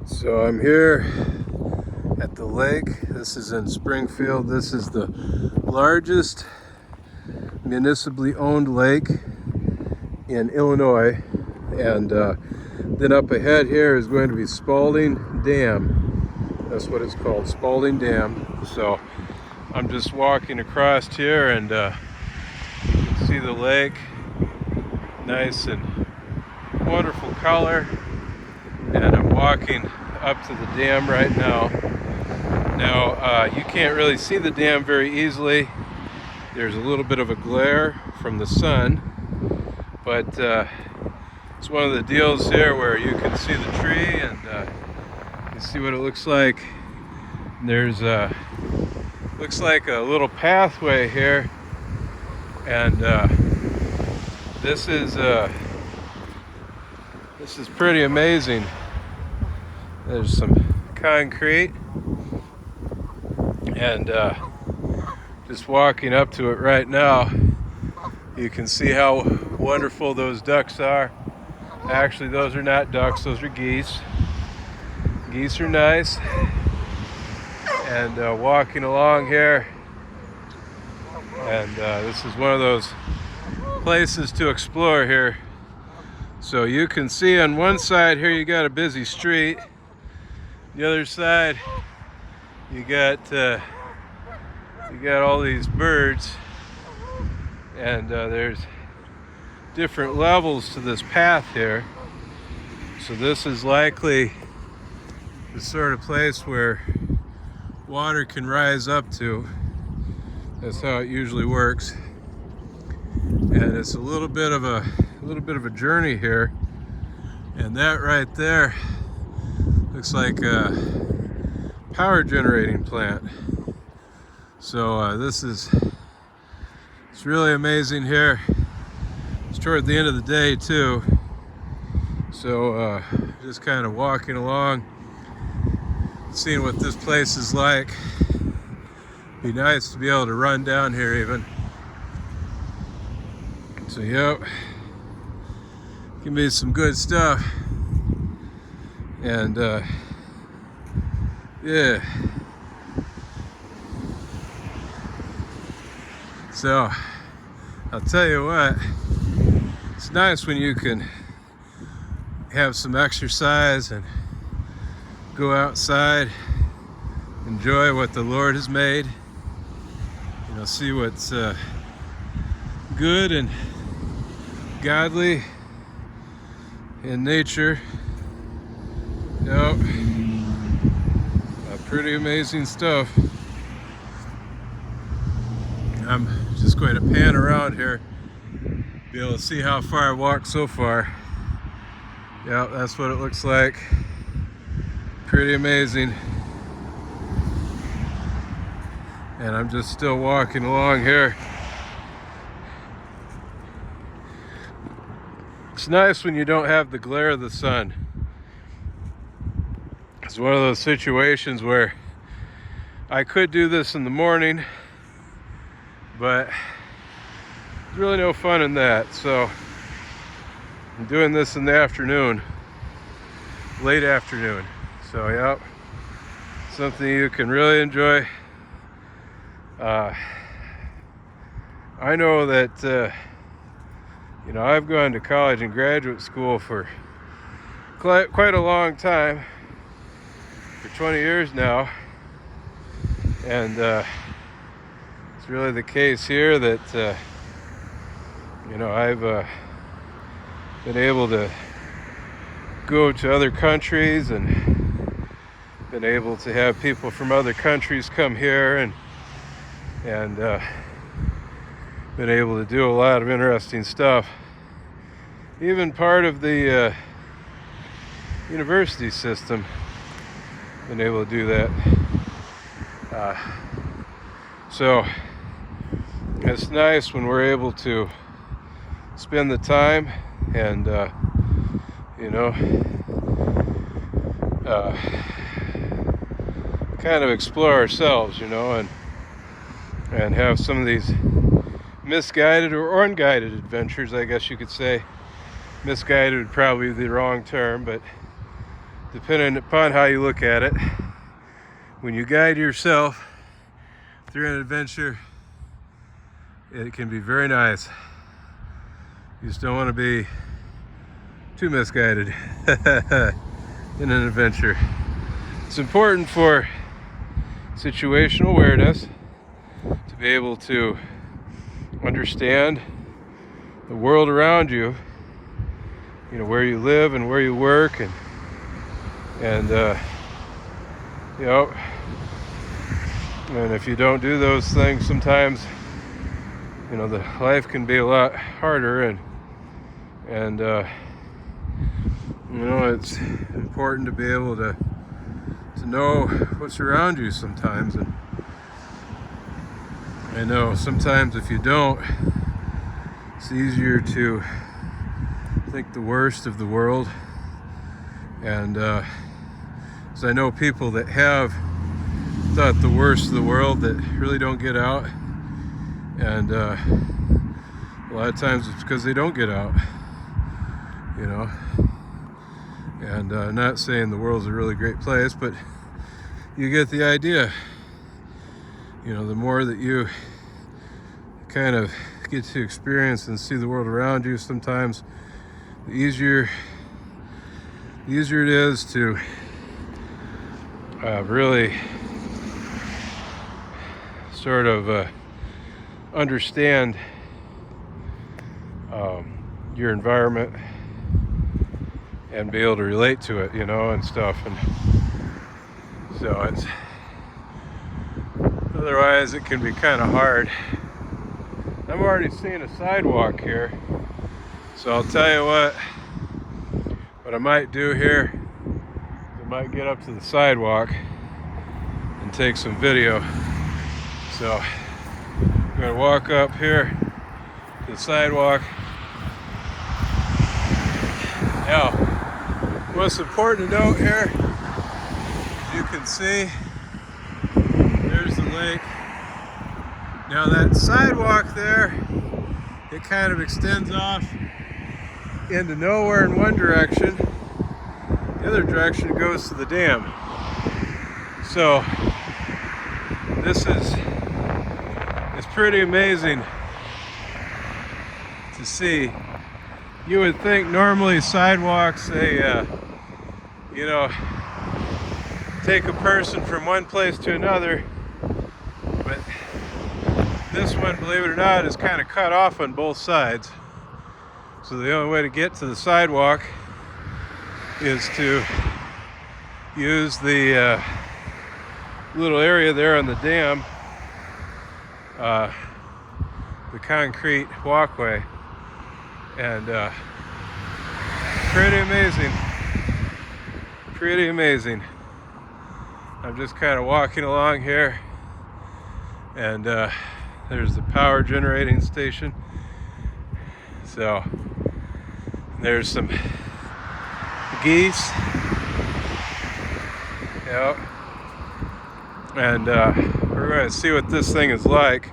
So I'm here at the lake. This is in Springfield. This is the largest municipally owned lake in Illinois. And then up ahead here is going to be Spaulding Dam. That's what it's called, Spaulding Dam. So I'm just walking across here and you can see the lake. Nice and wonderful color. And I'm walking up to the dam right now. Now, you can't really see the dam very easily. There's a little bit of a glare from the sun, but it's one of the deals here where you can see the tree and you can see what it looks like. There's looks like a little pathway here, and this is pretty amazing. There's some concrete, and just walking up to it right now, you can see how wonderful those ducks are. Actually, those are not ducks, those are geese. Geese are nice. And walking along here, and this is one of those places to explore here. So you can see on one side here you got a busy street. The other side you got all these birds, and there's different levels to this path here. So this is likely the sort of place where water can rise up to. That's how it usually works. And it's a little bit of a journey here. And that right there looks like a power generating plant. So it's really amazing here. It's toward the end of the day too. So just kind of walking along, seeing what this place is like. Be nice to be able to run down here even. So yep, can be some good stuff. And yeah. So I'll tell you what, it's nice when you can have some exercise and go outside, enjoy what the Lord has made, you know, see what's good and godly in nature. Yep, pretty amazing stuff. I'm just going to pan around here, be able to see how far I've walked so far. Yep, that's what it looks like. Pretty amazing. And I'm just still walking along here. It's nice when you don't have the glare of the sun. It's one of those situations where I could do this in the morning, but there's really no fun in that. So I'm doing this in the afternoon, late afternoon. So yep, something you can really enjoy. I know that you know, I've gone to college and graduate school for quite a long time, for 20 years now, and it's really the case here that you know, I've been able to go to other countries and been able to have people from other countries come here and been able to do a lot of interesting stuff. Even part of the university system, been able to do that. So it's nice when we're able to spend the time and you know, kind of explore ourselves, you know, and have some of these misguided or unguided adventures, I guess you could say. Misguided would probably be the wrong term, but depending upon how you look at it, when you guide yourself through an adventure, it can be very nice. You just don't want to be too misguided in an adventure. It's important for situational awareness to be able to understand the world around you, you know, where you live and where you work, and you know, and if you don't do those things, sometimes, you know, the life can be a lot harder, and you know, it's important to be able to know what's around you sometimes. And I know sometimes if you don't, it's easier to think the worst of the world. And so I know people that have thought the worst of the world that really don't get out, and a lot of times it's because they don't get out, you know. And not saying the world's a really great place, but you get the idea. You know, the more that you kind of get to experience and see the world around you, sometimes the easier it is to really sort of understand your environment and be able to relate to it, you know, and stuff. And so it's, otherwise it can be kind of hard. I'm already seeing a sidewalk here, so I'll tell you what I might do here. I might get up to the sidewalk and take some video. So I'm gonna walk up here to the sidewalk. Now, what's important to note here, as you can see, there's the lake. Now that sidewalk there, it kind of extends off into nowhere in one direction. The other direction goes to the dam. So this is, it's pretty amazing to see. You would think normally sidewalks, they, you know, take a person from one place to another, but this one, believe it or not, is kind of cut off on both sides. So the only way to get to the sidewalk is to use the little area there on the dam, the concrete walkway. And pretty amazing. I'm just kind of walking along here, and there's the power generating station. So there's some geese, yep. And we're going to see what this thing is like.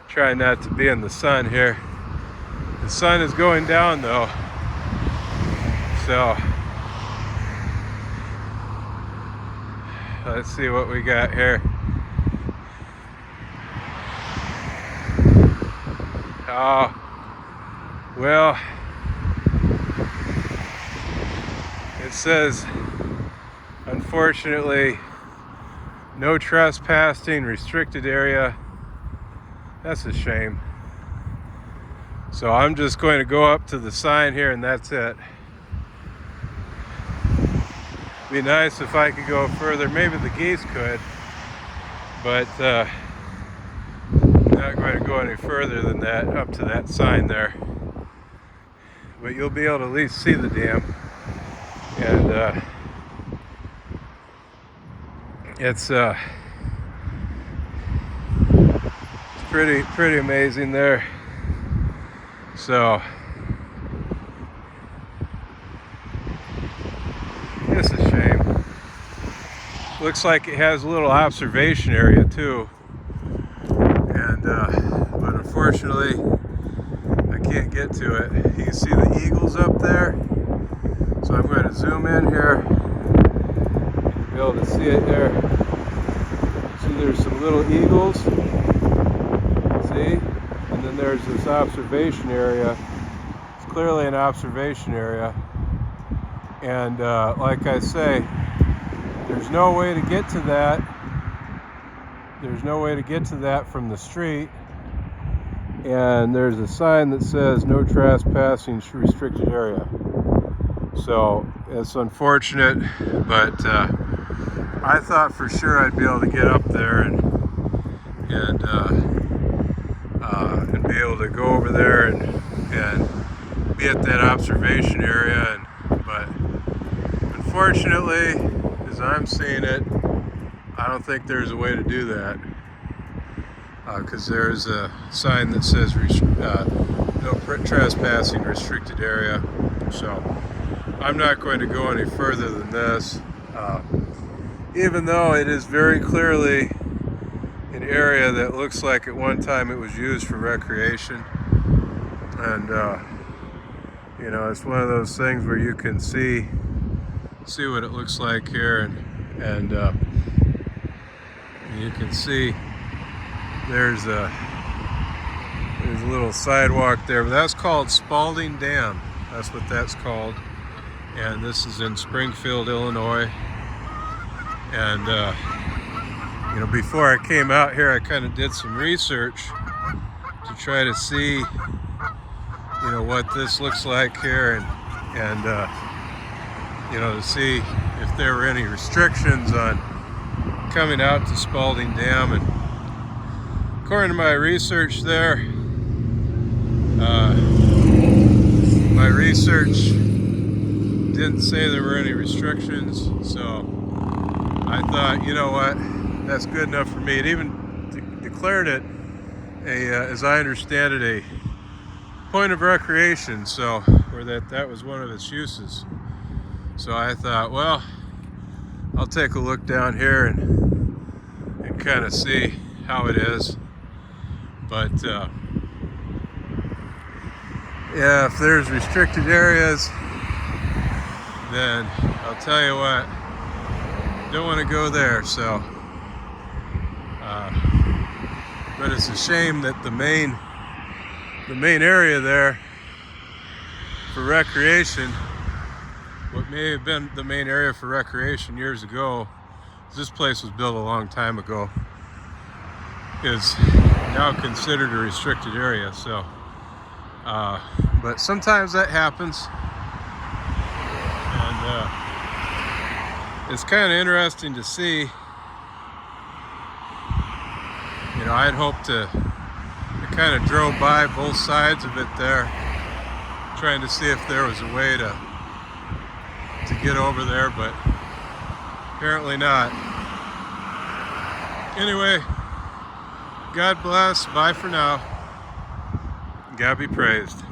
Try not to be in the sun here. The sun is going down though, so let's see what we got here. Oh, well, it says, unfortunately, no trespassing, restricted area. That's a shame. So I'm just going to go up to the sign here, and that's it. Be nice if I could go further. Maybe the geese could, but not going to go any further than that, up to that sign there. But you'll be able to at least see the dam, and it's pretty amazing there. So it's a shame. Looks like it has a little observation area too, and but unfortunately I can't get to it. You can see the eagles up there, so So I'm going to zoom in here. You'll be able to see it there. See, there's some little eagles. See? And then there's this observation area. It's clearly an observation area. And like I say, there's no way to get to that. There's no way to get to that from the street. And there's a sign that says no trespassing, restricted area. So it's unfortunate, but I thought for sure I'd be able to get up there and be able to go over there and be at that observation area. But unfortunately, as I'm seeing it, I don't think there's a way to do that. Because there's a sign that says no trespassing, restricted area. So I'm not going to go any further than this, even though it is very clearly an area that looks like at one time it was used for recreation. And you know, it's one of those things where you can see what it looks like here, and you can see there's a little sidewalk there, but that's called Spaulding Dam. That's what that's called. And this is in Springfield, Illinois. And you know, before I came out here, I kind of did some research to try to see, you know, what this looks like here, and you know, to see if there were any restrictions on coming out to Spaulding Dam. And according to my research there, my research didn't say there were any restrictions, so I thought, you know what, that's good enough for me. It even declared it as I understand it, a point of recreation, so where that was one of its uses. So I thought, well, I'll take a look down here and kind of see how it is. But yeah, if there's restricted areas, then I'll tell you what, don't want to go there. So but it's a shame that the main area there for recreation, what may have been the main area for recreation years ago, this place was built a long time ago, is now considered a restricted area. So but sometimes that happens, and it's kind of interesting to see. You know, I'd hoped I kind of drove by both sides of it there, trying to see if there was a way to get over there, but apparently not. Anyway, God bless. Bye for now. God be praised.